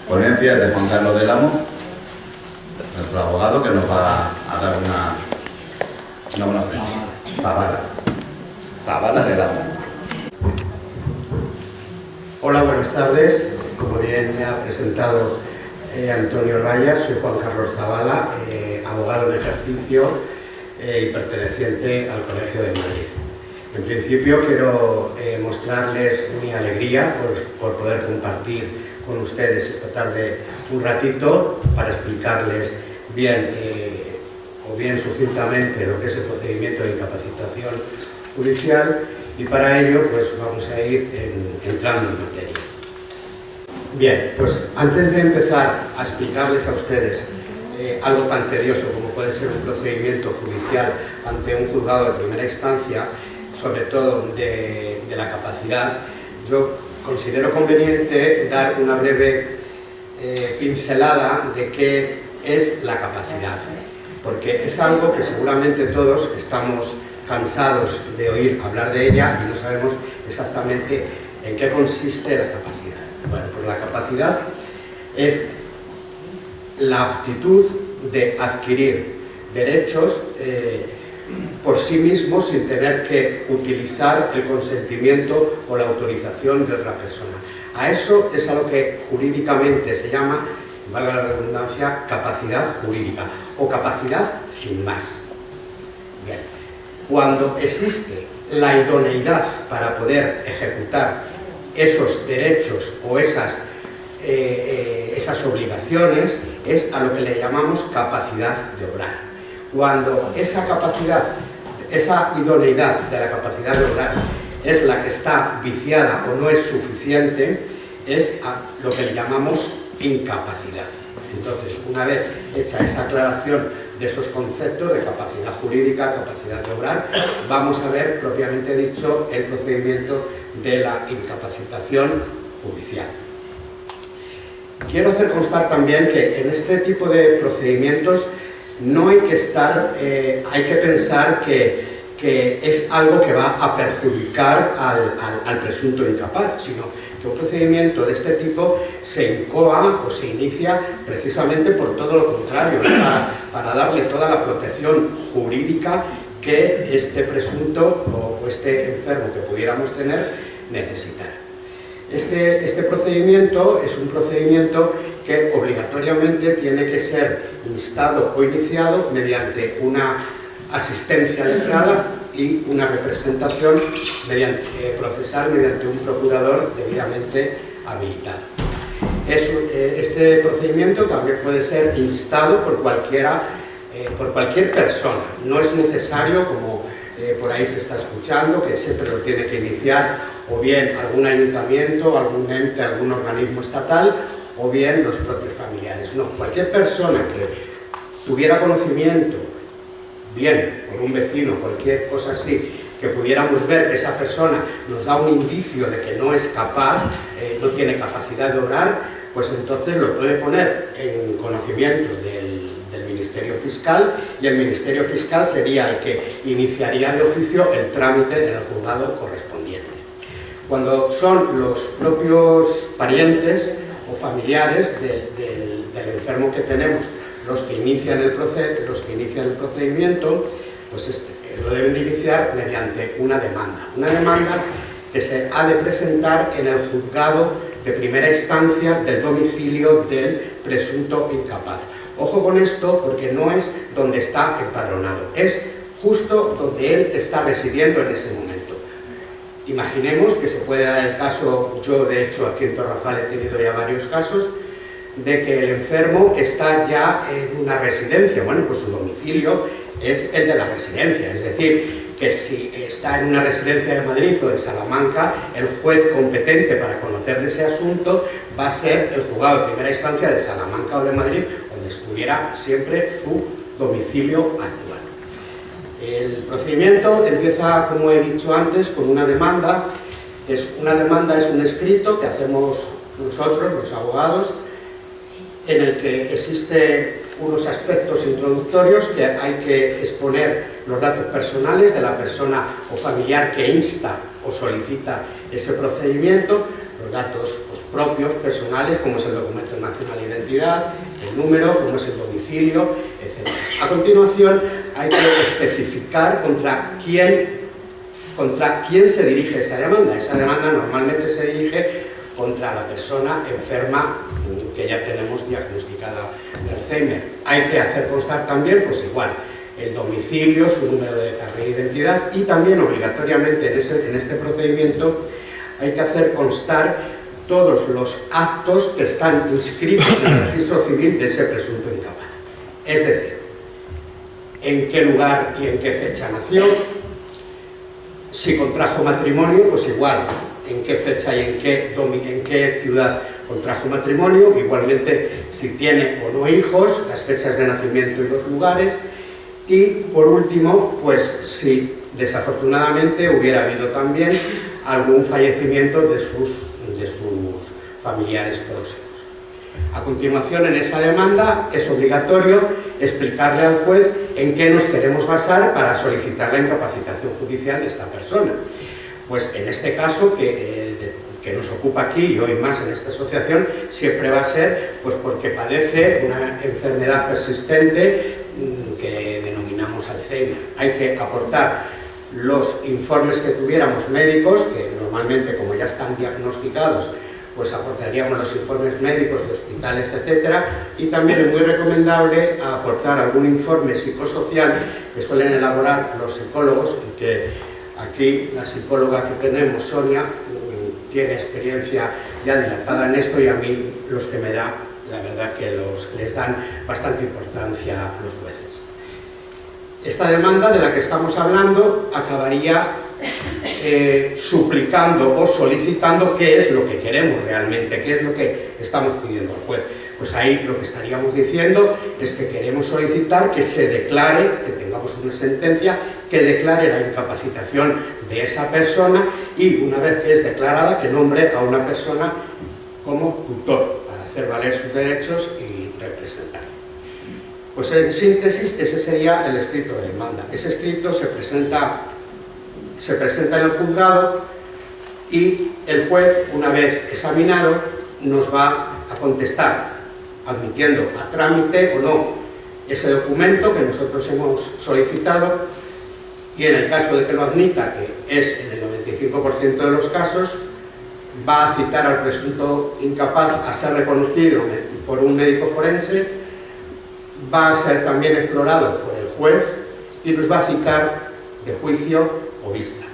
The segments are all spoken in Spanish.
Ponencia de Juan Carlos del Amo, nuestro abogado, que nos va a dar una buena ponencia. Zavala del Amo. Hola, buenas tardes. Como bien me ha presentado Antonio Rayas, soy Juan Carlos Zavala, abogado en ejercicio y perteneciente al Colegio de Madrid. En principio quiero mostrarles mi alegría por poder compartir con ustedes esta tarde un ratito para explicarles bien o bien sucintamente lo que es el procedimiento de incapacitación judicial, y para ello pues vamos a ir entrando en materia. Bien, pues antes de empezar a explicarles a ustedes algo tan tedioso como puede ser un procedimiento judicial ante un juzgado de primera instancia, sobre todo de la capacidad, yo considero conveniente dar una breve pincelada de qué es la capacidad, porque es algo que seguramente todos estamos cansados de oír hablar de ella y no sabemos exactamente en qué consiste la capacidad. Bueno, pues la capacidad es la aptitud de adquirir derechos por sí mismo sin tener que utilizar el consentimiento o la autorización de otra persona. A eso es a lo que jurídicamente se llama, valga la redundancia, capacidad jurídica o capacidad sin más. Bien. Cuando existe la idoneidad para poder ejecutar esos derechos o esas obligaciones, es a lo que le llamamos capacidad de obrar. Cuando esa capacidad, esa idoneidad de la capacidad de obrar es la que está viciada o no es suficiente, es a lo que le llamamos incapacidad. Entonces, una vez hecha esa aclaración de esos conceptos de capacidad jurídica, capacidad de obrar, vamos a ver propiamente dicho el procedimiento de la incapacitación judicial. Quiero hacer constar también que en este tipo de procedimientos no hay que estar, hay que pensar que es algo que va a perjudicar al presunto incapaz, sino que un procedimiento de este tipo se incoa o se inicia precisamente por todo lo contrario, para darle toda la protección jurídica que este presunto o este enfermo que pudiéramos tener necesitará. Este procedimiento es un procedimiento que obligatoriamente tiene que ser instado o iniciado mediante una asistencia letrada y una representación procesal mediante un procurador debidamente habilitado. Este procedimiento también puede ser instado por cualquier persona. No es necesario, como por ahí se está escuchando, que siempre lo tiene que iniciar o bien algún ayuntamiento, algún ente, algún organismo estatal, o bien los propios familiares. No, cualquier persona que tuviera conocimiento, bien por un vecino, cualquier cosa así, que pudiéramos ver que esa persona nos da un indicio de que no es capaz, no tiene capacidad de obrar, pues entonces lo puede poner en conocimiento del Ministerio Fiscal, y el Ministerio Fiscal sería el que iniciaría de oficio el trámite en el juzgado correspondiente. Cuando son los propios parientes o familiares del enfermo que tenemos los que inician el procedimiento, pues lo deben de iniciar mediante una demanda que se ha de presentar en el juzgado de primera instancia del domicilio del presunto incapaz. Ojo con esto, porque no es donde está empadronado, es justo donde él está residiendo en ese momento. Imaginemos que se puede dar el caso, yo de hecho aquí en Torrafal he tenido ya varios casos, de que el enfermo está ya en una residencia. Bueno, pues su domicilio es el de la residencia, es decir, que si está en una residencia de Madrid o de Salamanca, el juez competente para conocer de ese asunto va a ser el juzgado de primera instancia de Salamanca o de Madrid, donde estuviera siempre su domicilio actual. El procedimiento empieza, como he dicho antes, con una demanda. Una demanda es un escrito que hacemos nosotros, los abogados, en el que existen unos aspectos introductorios, que hay que exponer los datos personales de la persona o familiar que insta o solicita ese procedimiento, los datos propios, personales, como es el documento nacional de identidad, el número, como es el domicilio, etc. A continuación, hay que especificar contra quién se dirige esa demanda. Esa demanda normalmente se dirige contra la persona enferma que ya tenemos diagnosticada de Alzheimer. Hay que hacer constar también, pues igual, el domicilio, su número de carnet de identidad, y también obligatoriamente en este procedimiento hay que hacer constar todos los actos que están inscritos en el registro civil de ese presunto incapaz. Es decir, en qué lugar y en qué fecha nació, si contrajo matrimonio, pues igual, en qué fecha y en qué ciudad contrajo matrimonio, igualmente si tiene o no hijos, las fechas de nacimiento y los lugares, y por último, pues si desafortunadamente hubiera habido también algún fallecimiento de sus familiares próximos. A continuación, en esa demanda es obligatorio explicarle al juez en qué nos queremos basar para solicitar la incapacitación judicial de esta persona. Pues en este caso que nos ocupa aquí y hoy más en esta asociación, siempre va a ser pues porque padece una enfermedad persistente que denominamos Alzheimer. Hay que aportar los informes que tuviéramos médicos, que normalmente, como ya están diagnosticados, pues aportaríamos los informes médicos de hospitales, etcétera, y también es muy recomendable aportar algún informe psicosocial que suelen elaborar los psicólogos, y que aquí la psicóloga que tenemos, Sonia, tiene experiencia ya dilatada en esto, y a mí los que me da, la verdad que les dan bastante importancia a los jueces. Esta demanda de la que estamos hablando acabaría suplicando o solicitando qué es lo que queremos realmente, qué es lo que estamos pidiendo al juez. Pues ahí lo que estaríamos diciendo es que queremos solicitar que se declare, que tengamos una sentencia que declare la incapacitación de esa persona, y una vez que es declarada, que nombre a una persona como tutor para hacer valer sus derechos y representar. Pues en síntesis, ese sería el escrito de demanda. Ese escrito se presenta en el juzgado, y el juez, una vez examinado, nos va a contestar admitiendo a trámite o no ese documento que nosotros hemos solicitado, y en el caso de que lo admita, que es en el 95% de los casos, va a citar al presunto incapaz a ser reconocido por un médico forense, va a ser también explorado por el juez y nos va a citar de juicio o vista.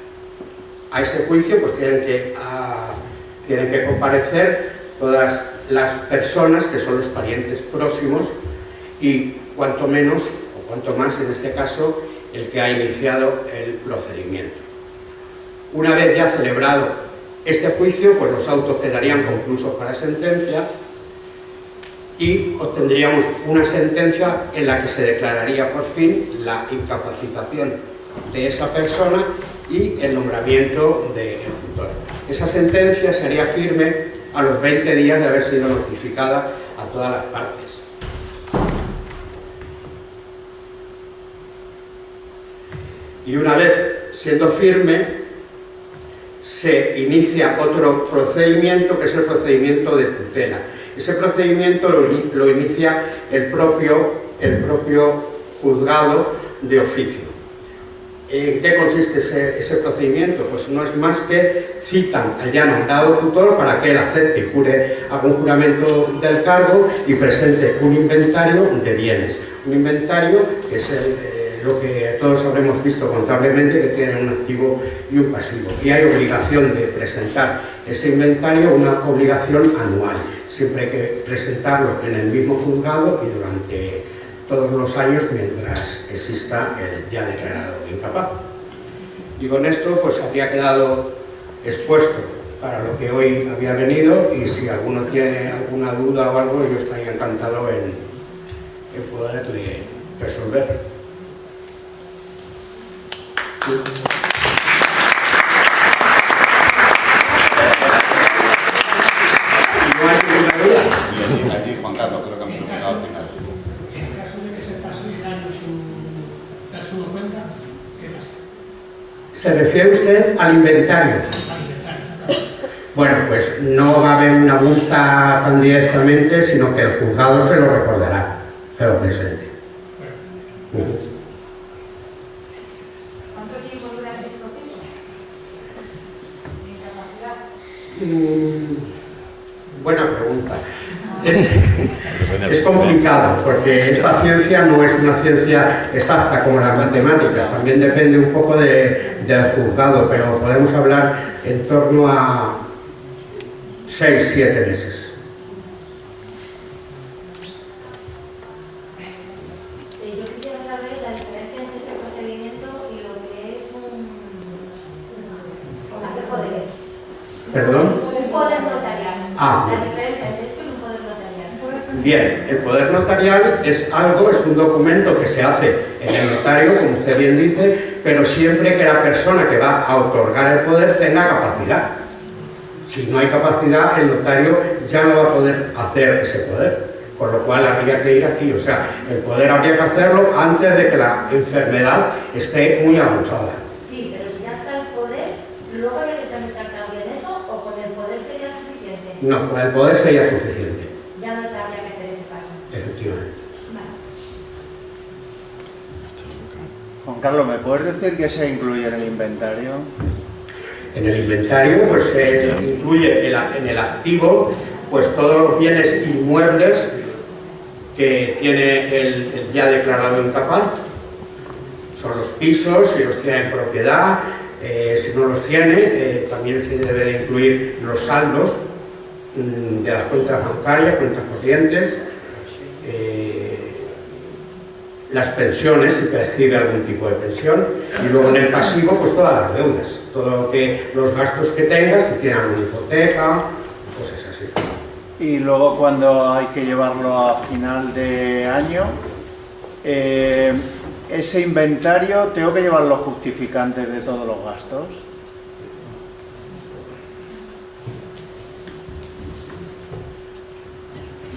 A ese juicio pues tienen que comparecer todas las personas que son los parientes próximos, y cuanto menos o cuanto más en este caso el que ha iniciado el procedimiento. Una vez ya celebrado este juicio, pues los autos quedarían conclusos para sentencia, y obtendríamos una sentencia en la que se declararía por fin la incapacitación de esa persona y el nombramiento del tutor. Esa sentencia sería firme a los 20 días de haber sido notificada a todas las partes. Y una vez siendo firme, se inicia otro procedimiento, que es el procedimiento de tutela. Ese procedimiento lo inicia el propio juzgado de oficio. ¿En qué consiste ese procedimiento? Pues no es más que citan al ya nombrado tutor para que él acepte y jure algún juramento del cargo y presente un inventario de bienes. Un inventario que es lo que todos habremos visto contablemente, que tiene un activo y un pasivo. Y hay obligación de presentar ese inventario, una obligación anual. Siempre hay que presentarlo en el mismo juzgado y durante todos los años mientras exista el ya declarado incapaz. Y con esto pues habría quedado expuesto para lo que hoy había venido, y si alguno tiene alguna duda o algo, yo estaría encantado en poderle resolver. ¿No hay ninguna duda? Sí, allí Juan Carlos creo que me ha preguntado al final. En caso de que se pase un año sin dar su cuenta, ¿qué pasa? ¿Se refiere usted al inventario? Al inventario, exactamente. Bueno, pues no va a haber una multa tan directamente, sino que el juzgado se lo recordará, que lo presente. ¿Cuánto tiempo dura ese proceso de incapacidad? Buena pregunta. Es complicado, porque esta ciencia no es una ciencia exacta como las matemáticas, también depende un poco del juzgado, pero podemos hablar en torno a 6-7 meses. Yo quisiera saber la diferencia entre este procedimiento y lo que es hacer poderes. ¿Perdón? Un poder notarial. Ah, La bien. diferencia entre esto y un poder notarial. Bien, el poder notarial es un documento que se hace en el notario, como usted bien dice, pero siempre que la persona que va a otorgar el poder tenga capacidad. Si no hay capacidad, el notario ya no va a poder hacer ese poder, con lo cual habría que ir aquí. O sea, el poder habría que hacerlo antes de que la enfermedad esté muy avanzada. Sí, pero si ya está el poder, luego habría que tramitar también eso, o con el poder sería suficiente. No, con el poder sería suficiente, Ya no habría que hacer ese paso. efectivamente. Vale. Juan Carlos, ¿me puedes decir qué se incluye en el inventario? En el inventario pues se incluye en el activo pues todos los bienes inmuebles que tiene el ya declarado incapaz. Son los pisos, si los tiene en propiedad, si no los tiene, también se debe de incluir los saldos de las cuentas bancarias, cuentas corrientes, las pensiones, si percibe algún tipo de pensión, y luego en el pasivo pues todas las deudas, los gastos que tengas, si tiene alguna hipoteca, cosas así. Y luego cuando hay que llevarlo a final de año, ese inventario, ¿tengo que llevar los justificantes de todos los gastos?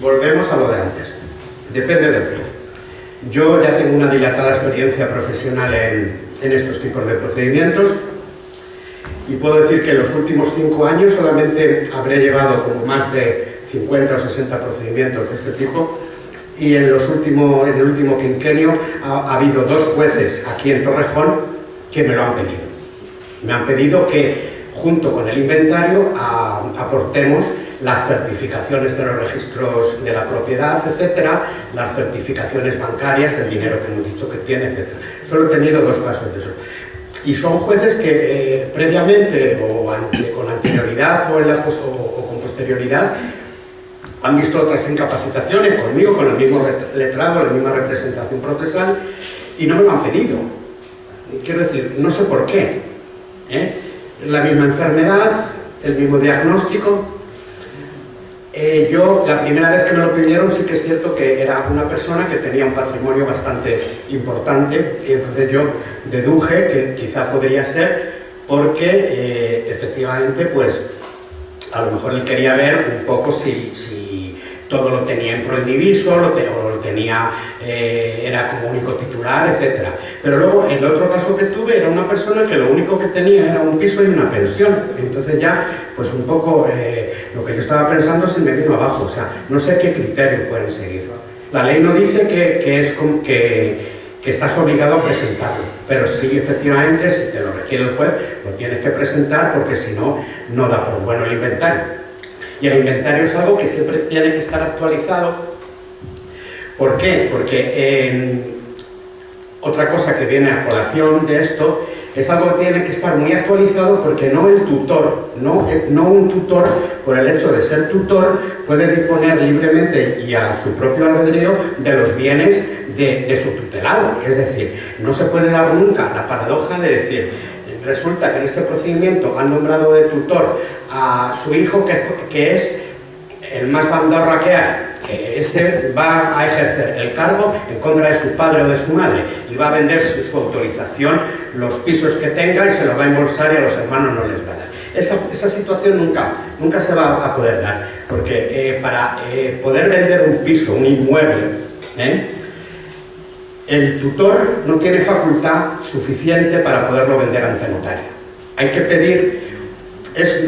Volvemos a lo de antes, depende del plazo. Yo ya tengo una dilatada experiencia profesional en estos tipos de procedimientos y puedo decir que en los últimos 5 años solamente habré llevado como más de 50 o 60 procedimientos de este tipo, y en el último quinquenio ha habido 2 jueces aquí en Torrejón que me lo han pedido. Me han pedido que junto con el inventario aportemos las certificaciones de los registros de la propiedad, etcétera, las certificaciones bancarias del dinero que hemos dicho que tiene, etcétera. Solo he tenido 2 casos de eso. Y son jueces que previamente o con anterioridad o con posterioridad han visto otras incapacitaciones conmigo, con el mismo letrado, la misma representación procesal, y no me lo han pedido. Quiero decir, no sé por qué. La misma enfermedad, el mismo diagnóstico. Yo, la primera vez que me lo pidieron, sí que es cierto que era una persona que tenía un patrimonio bastante importante, y entonces yo deduje que quizá podría ser porque efectivamente pues a lo mejor él quería ver un poco si todo lo tenía en prohibiviso, o lo tenía, era como único titular, etc. Pero luego el otro caso que tuve era una persona que lo único que tenía era un piso y una pensión. Entonces ya, pues un poco lo que yo estaba pensando se me vino abajo. O sea, no sé qué criterio pueden seguir. La ley no dice que estás obligado a presentarlo, pero sí, efectivamente, si te lo requiere el juez, lo tienes que presentar porque si no, no da por bueno el inventario. Y el inventario es algo que siempre tiene que estar actualizado. ¿Por qué? Porque otra cosa que viene a colación de esto es algo que tiene que estar muy actualizado, porque no el tutor, no un tutor, por el hecho de ser tutor, puede disponer libremente y a su propio albedrío de los bienes de su tutelado. Es decir, no se puede dar nunca la paradoja de decir, resulta que en este procedimiento han nombrado de tutor a su hijo, que es el más bandarra que hay, que este va a ejercer el cargo en contra de su padre o de su madre y va a vender su autorización los pisos que tenga y se los va a embolsar y a los hermanos no les va a dar. Esa situación nunca se va a poder dar, porque para poder vender un piso, un inmueble, el tutor no tiene facultad suficiente para poderlo vender ante notario. Hay que pedir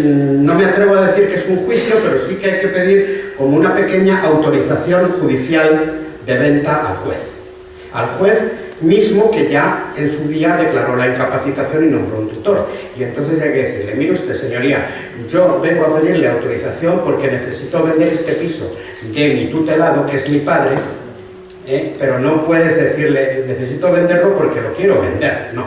no me atrevo a decir que es un juicio, pero sí que hay que pedir como una pequeña autorización judicial de venta al juez. Al juez mismo que ya en su día declaró la incapacitación y nombró un tutor. Y entonces hay que decirle, mire usted, señoría, yo vengo a pedirle autorización porque necesito vender este piso de mi tutelado, que es mi padre, pero no puedes decirle, necesito venderlo porque lo quiero vender. No,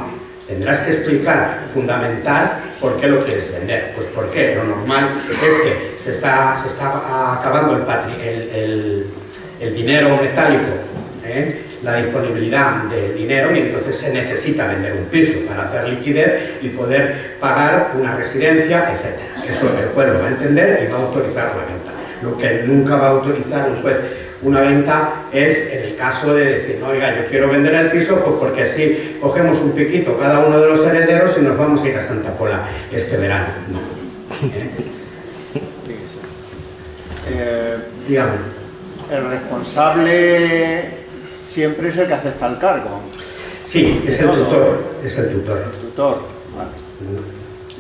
tendrás que explicar, fundamentar por qué lo quieres vender. Pues porque lo normal es que se está acabando el dinero metálico, la disponibilidad del dinero, y entonces se necesita vender un piso para hacer liquidez y poder pagar una residencia, etc. Eso el juez lo va a entender y va a autorizar la venta. Lo que nunca va a autorizar un juez una venta es en el caso de decir, no, oiga, yo quiero vender el piso pues porque así cogemos un piquito cada uno de los herederos y nos vamos a ir a Santa Pola este verano. No. Dígame. El responsable siempre es el que acepta el cargo. Sí, es el tutor. Es el tutor. El tutor, vale.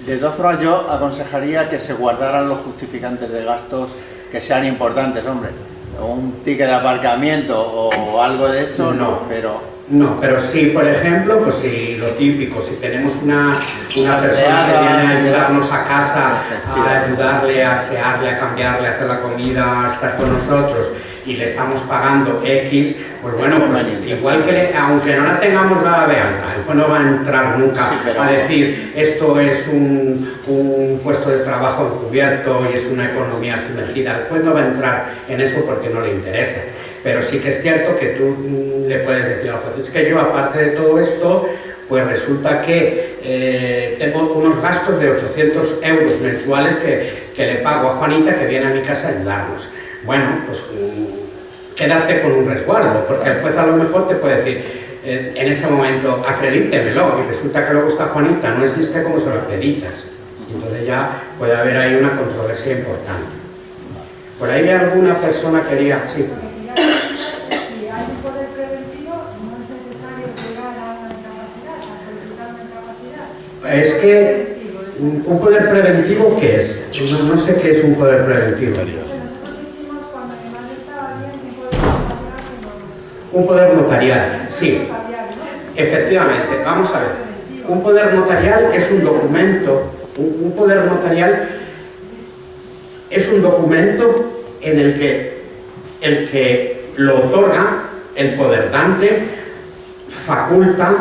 De todas formas, yo aconsejaría que se guardaran los justificantes de gastos que sean importantes, hombre. Un ticket de aparcamiento o algo de eso, no, pero pero sí, por ejemplo, pues si lo típico, si tenemos una persona que viene a ayudarnos a casa, a ayudarle a asearle, a cambiarle, a hacer la comida, a estar con nosotros, y le estamos pagando X, pues bueno, pues igual que aunque no la tengamos dada de alta, el juez no va a entrar nunca a decir esto es un puesto de trabajo encubierto y es una economía sumergida. El juez no va a entrar en eso porque no le interesa. Pero sí que es cierto que tú le puedes decir al juez, es que yo aparte de todo esto, pues resulta que tengo unos gastos de 800 euros mensuales que le pago a Juanita que viene a mi casa a ayudarnos. Bueno, pues quédate con un resguardo, porque el juez a lo mejor te puede decir, en ese momento, acredítemelo, y resulta que luego está Juanita, no existe como se lo acreditas. Entonces ya puede haber ahí una controversia importante. ¿Por ahí alguna persona quería...? Sí. Si hay un poder preventivo, no es necesario llegar a una incapacidad, a solicitar una incapacidad. Es que un poder preventivo, ¿qué es? No sé qué es un poder preventivo. Un poder notarial, sí. Efectivamente, vamos a ver. Un poder notarial es un documento, un poder notarial es un documento en el que lo otorga el poderdante, faculta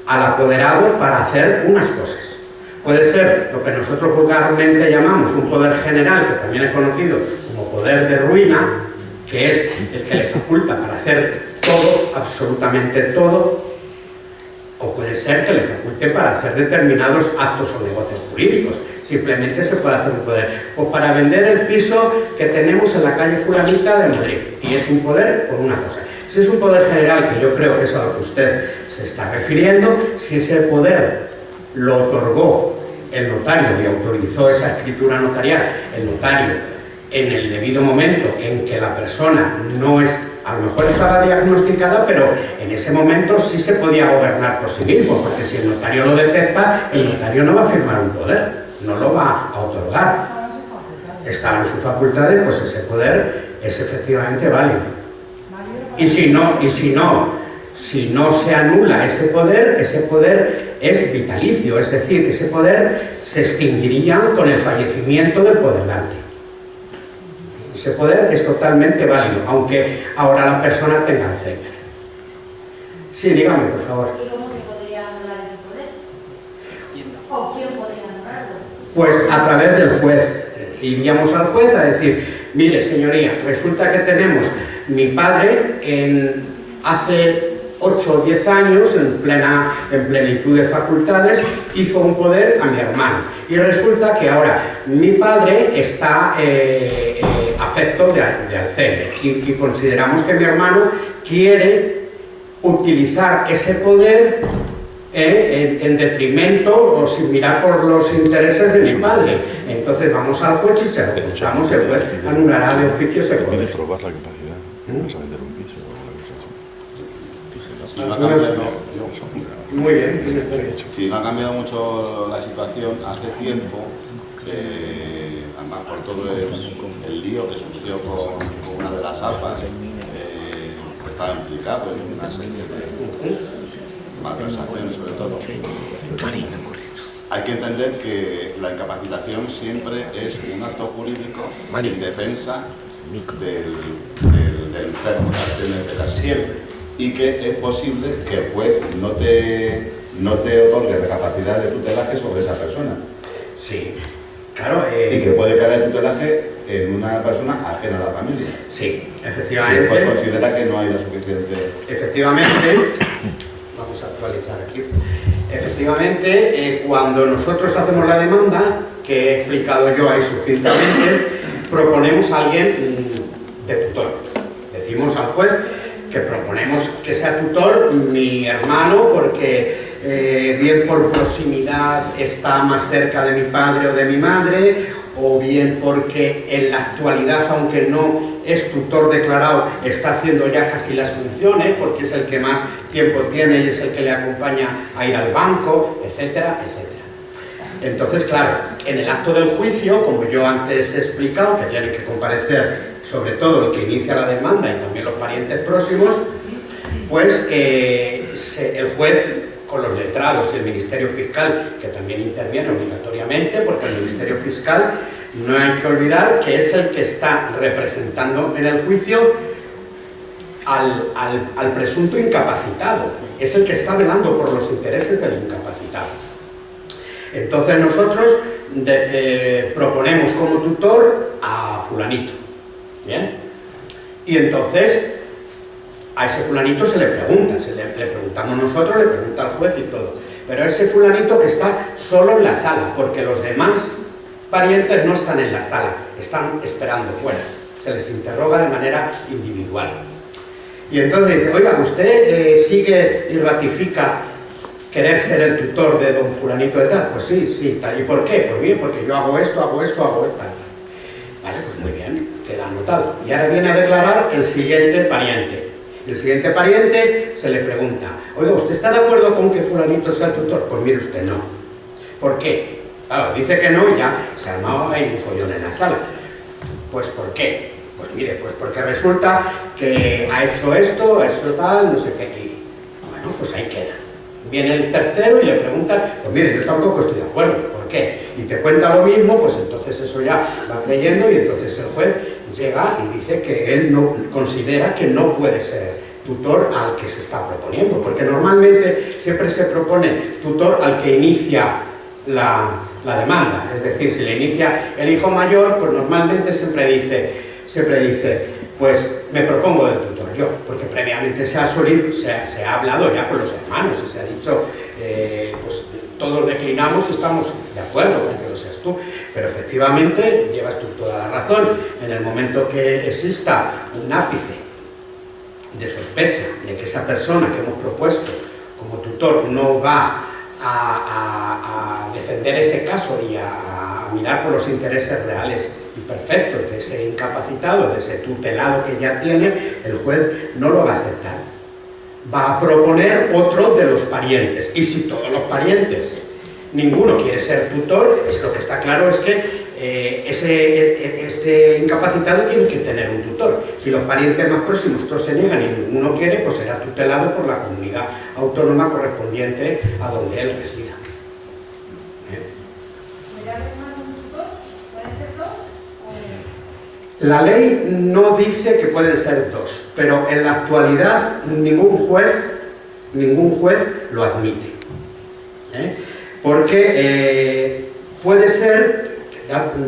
al apoderado para hacer unas cosas. Puede ser lo que nosotros vulgarmente llamamos un poder general, que también es conocido como poder de ruina, que es el que le faculta para hacer todo, absolutamente todo, o puede ser que le faculte para hacer determinados actos o negocios jurídicos. Simplemente se puede hacer un poder. Pues para vender el piso que tenemos en la calle Fulanita de Madrid, y es un poder por una cosa. Si es un poder general, que yo creo que es a lo que usted se está refiriendo, si ese poder lo otorgó el notario y autorizó esa escritura notarial, el notario, en el debido momento en que la persona no es, a lo mejor estaba diagnosticada, pero en ese momento sí se podía gobernar por sí mismo, porque si el notario lo detecta, el notario no va a firmar un poder, no lo va a otorgar. Estaba en sus facultades, pues ese poder es efectivamente válido. Y si no se anula ese poder es vitalicio, es decir, ese poder se extinguiría con el fallecimiento del poderdante. Ese poder es totalmente válido, aunque ahora la persona tenga Alzheimer. Sí, dígame, por favor. ¿Y cómo se podría anular ese poder? ¿O quién podría anularlo? Pues a través del juez. Iríamos al juez a decir, mire, señoría, resulta que tenemos mi padre hace 8 o 10 años, en plenitud de facultades, hizo un poder a mi hermano. Y resulta que ahora mi padre está afecto de Alzheimer. Y consideramos que mi hermano quiere utilizar ese poder en detrimento o sin mirar por los intereses de mi padre. Entonces vamos al juez y se lo contamos, el juez anulará de oficio ese poder. Puedes probar la capacidad, vas a vender un piso o algo así. Muy bien. Si no ha cambiado mucho la situación, hace tiempo además por todo el lío que surgió con una de las AFAs, que estaba implicado en una serie de malversaciones sobre todo. Hay que entender que la incapacitación siempre es un acto jurídico en defensa del enfermo, en este caso. Siempre. Y que es posible que el juez no te otorgue la capacidad de tutelaje sobre esa persona. Sí, claro. Y que puede caer el tutelaje en una persona ajena a la familia. Sí, Si efectivamente. el juez considera que no hay la suficiente... Efectivamente, vamos a actualizar aquí. Efectivamente, cuando nosotros hacemos la demanda, que he explicado yo ahí sucintamente, proponemos a alguien de tutor. Decimos al juez que proponemos que sea tutor mi hermano porque bien por proximidad está más cerca de mi padre o de mi madre, o bien porque en la actualidad, aunque no es tutor declarado, está haciendo ya casi las funciones, porque es el que más tiempo tiene y es el que le acompaña a ir al banco, etcétera, etcétera. Entonces, claro, en el acto del juicio, como yo antes he explicado, que tiene que comparecer sobre todo el que inicia la demanda y también los parientes próximos, pues el juez, con los letrados y el Ministerio Fiscal, que también interviene obligatoriamente, porque el Ministerio Fiscal no hay que olvidar que es el que está representando en el juicio al presunto incapacitado, es el que está velando por los intereses del incapacitado. Entonces nosotros proponemos como tutor a fulanito, ¿bien? Y entonces a ese fulanito se le pregunta, le preguntamos nosotros, le pregunta al juez y todo, pero ese fulanito que está solo en la sala, porque los demás parientes no están en la sala, están esperando fuera, se les interroga de manera individual. Y entonces dice, oiga, ¿usted sigue y ratifica querer ser el tutor de don fulanito de tal? Pues sí, sí, tal. ¿Y por qué? Pues bien, porque yo hago esto, hago esto, hago esto, tal. Vale, pues muy bien, queda anotado. Y ahora viene a declarar el siguiente pariente. El siguiente pariente se le pregunta, oiga, ¿usted está de acuerdo con que fulanito sea el tutor? Pues mire usted, no. ¿Por qué? Claro, dice que no y ya se ha armado ahí un follón en la sala. Pues ¿por qué? Pues mire, pues porque resulta que ha hecho esto, eso tal, no sé qué. Y bueno, pues ahí queda. Viene el tercero y le pregunta, pues mire, yo tampoco estoy de acuerdo, ¿por qué? Y te cuenta lo mismo, pues entonces eso ya va creyendo y entonces el juez llega y dice que él no considera que no puede ser tutor al que se está proponiendo, porque normalmente siempre se propone tutor al que inicia la demanda, es decir, si le inicia el hijo mayor, pues normalmente siempre dice, pues me propongo de tutor yo, porque previamente se ha hablado ya con los hermanos y se ha dicho, pues todos declinamos y estamos de acuerdo con que lo seas tú, pero efectivamente llevas tú toda la razón. En el momento que exista un ápice de sospecha de que esa persona que hemos propuesto como tutor no va a defender ese caso y a mirar por los intereses reales y perfectos de ese incapacitado, de ese tutelado que ya tiene, el juez no lo va a aceptar. Va a proponer otro de los parientes. Y si todos los parientes, ninguno quiere ser tutor, lo que está claro es que este incapacitado tiene que tener un tutor. Si los parientes más próximos todos se niegan y ninguno quiere, pues será tutelado por la comunidad autónoma correspondiente a donde él resida. La ley no dice que pueden ser dos, pero en la actualidad ningún juez lo admite. Porque puede ser,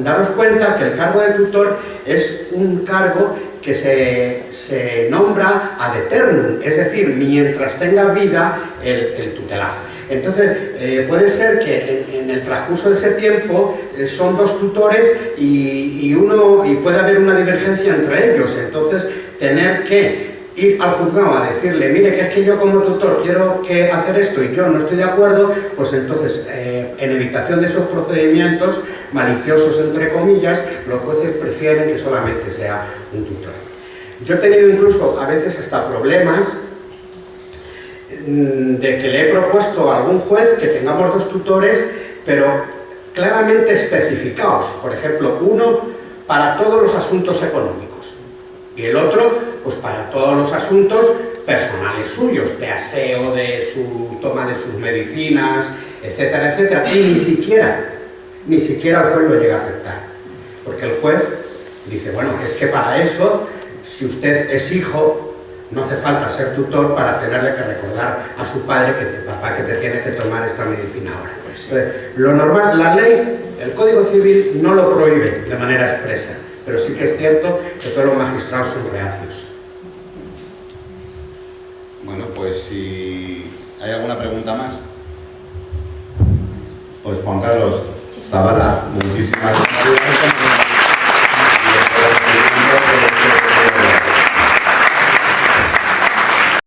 daros cuenta que el cargo de tutor es un cargo que se nombra ad eternum, es decir, mientras tenga vida el tutelado. Entonces, puede ser que en el transcurso de ese tiempo son dos tutores y puede haber una divergencia entre ellos. Entonces, tener que ir al juzgado a decirle, mire, que es que yo como tutor quiero hacer esto y yo no estoy de acuerdo, pues entonces, en evitación de esos procedimientos maliciosos, entre comillas, los jueces prefieren que solamente sea un tutor. Yo he tenido incluso a veces hasta problemas de que le he propuesto a algún juez que tengamos dos tutores, pero claramente especificados. Por ejemplo, uno para todos los asuntos económicos y el otro pues para todos los asuntos personales suyos, de aseo, de su toma de sus medicinas, etcétera, etcétera. Y ni siquiera el juez lo llega a aceptar, porque el juez dice, bueno, es que para eso, si usted es hijo, no hace falta ser tutor para tenerle que recordar a su padre que papá, que te tiene que tomar esta medicina ahora. Entonces, lo normal, la ley, el Código Civil no lo prohíbe de manera expresa, pero sí que es cierto que todos los magistrados son reacios. Bueno, pues si hay alguna pregunta más. Pues Juan Carlos Zavala, muchísimas gracias.